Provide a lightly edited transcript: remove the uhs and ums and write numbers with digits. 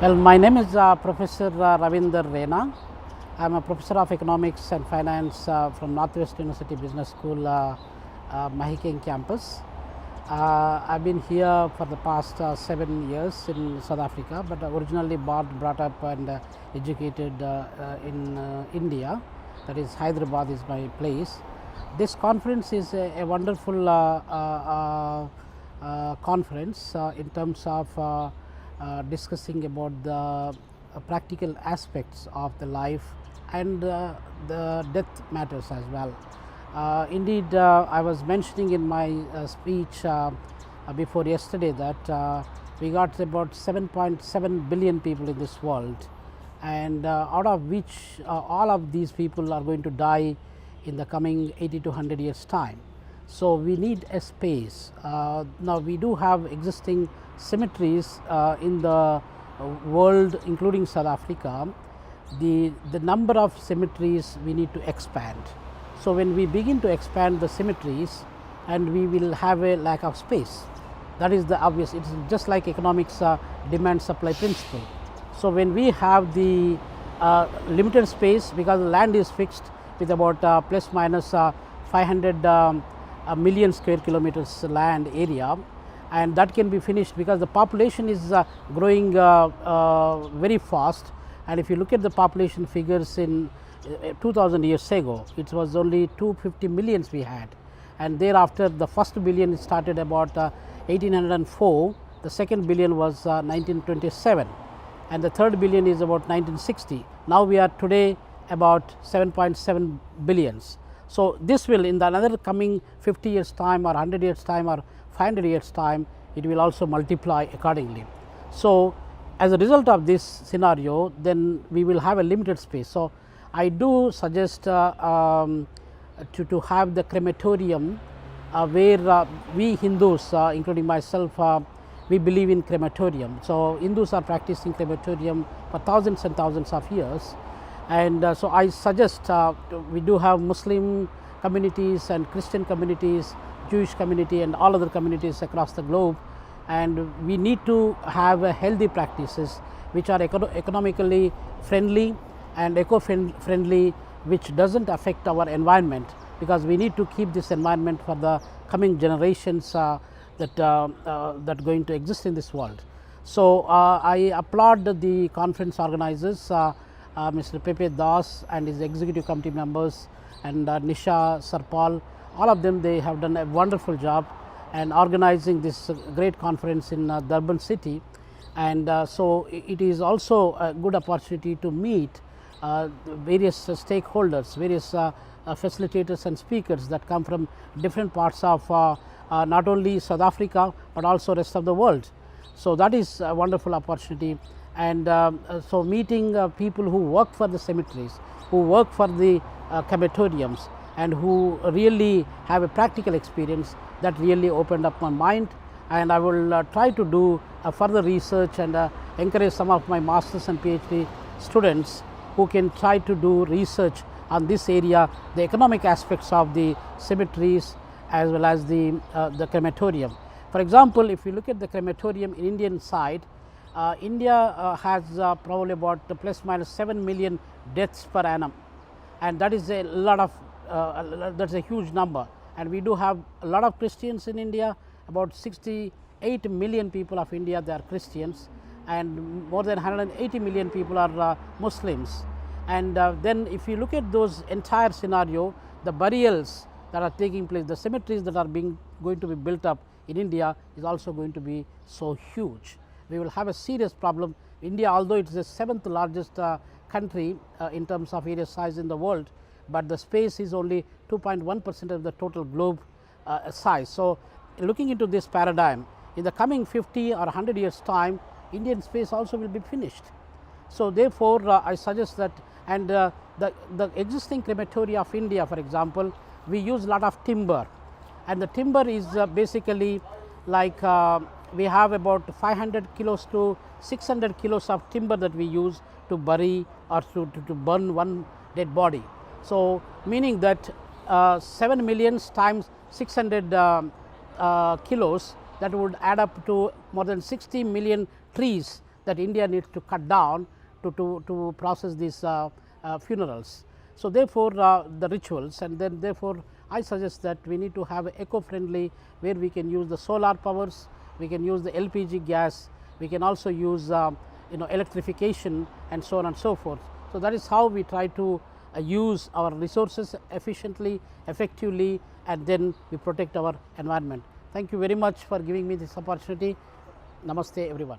Well, my name is Professor Ravinder Rena. I am a professor of economics and finance from Northwest University Business School, Mahikeng campus. I have been here for the past 7 years in South Africa, but originally brought up and educated in India, that is Hyderabad is my place. This conference is a wonderful conference in terms of discussing about the practical aspects of the life and the death matters as well. Indeed, I was mentioning in my speech before yesterday that we got about 7.7 billion people in this world, and out of which all of these people are going to die in the coming 80 to 100 years time. So, we need a space. Now, we do have existing cemeteries in the world, including South Africa. The number of cemeteries we need to expand. So, when we begin to expand the cemeteries, and we will have a lack of space, that is the obvious. It is just like economics demand supply principle. So, when we have the limited space, because the land is fixed with about plus minus 500 million square kilometers land area, and that can be finished because the population is growing very fast. And if you look at the population figures in 2000 years ago, it was only 250 millions we had, and thereafter the first billion started about 1804, the second billion was 1927, and the third billion is about 1960. Now we are today about 7.7 billions. So, this will in the another coming 50 years time or 100 years time or 500 years time, it will also multiply accordingly. So, as a result of this scenario, then we will have a limited space. So, I do suggest to have the crematorium where we Hindus including myself, we believe in crematorium. So, Hindus are practicing crematorium for thousands and thousands of years. And so, I suggest we do have Muslim communities and Christian communities, Jewish community and all other communities across the globe, and we need to have healthy practices which are economically friendly and eco-friendly, which does not affect our environment, because we need to keep this environment for the coming generations that going to exist in this world. So, I applaud the conference organizers, Mr. Pepe Das and his executive committee members, and Nisha Sarpal, all of them, they have done a wonderful job and organizing this great conference in Durban city. And so, it is also a good opportunity to meet various stakeholders, various facilitators and speakers that come from different parts of not only South Africa, but also rest of the world. So, that is a wonderful opportunity. And so, meeting people who work for the cemeteries, who work for the crematoriums, and who really have a practical experience, that really opened up my mind. And I will try to do further research and encourage some of my masters and PhD students who can try to do research on this area, the economic aspects of the cemeteries as well as the crematorium. For example, if you look at the crematorium in Indian side, India has probably about plus minus 7 million deaths per annum, and that is a lot of that is a huge number. And we do have a lot of Christians in India, about 68 million people of India, they are Christians, and more than 180 million people are Muslims. And then if you look at those entire scenario, the burials that are taking place, the cemeteries that are going to be built up in India is also going to be so huge. We will have a serious problem. India, although it is the 7th largest country in terms of area size in the world, but the space is only 2.1% of the total globe size. So, looking into this paradigm, in the coming 50 or 100 years time, Indian space also will be finished. So, therefore, I suggest that, and the existing crematoria of India, for example, we use a lot of timber, and the timber is basically like we have about 500 kilos to 600 kilos of timber that we use to bury or to burn one dead body. So, meaning that 7 millions times 600 kilos, that would add up to more than 60 million trees that India needs to cut down to process these funerals. So, therefore, the rituals, and then therefore, I suggest that we need to have eco-friendly, where we can use the solar powers, we can use the LPG gas, we can also use electrification and so on and so forth. So, that is how we try to use our resources efficiently, effectively, and then we protect our environment. Thank you very much for giving me this opportunity. Namaste everyone.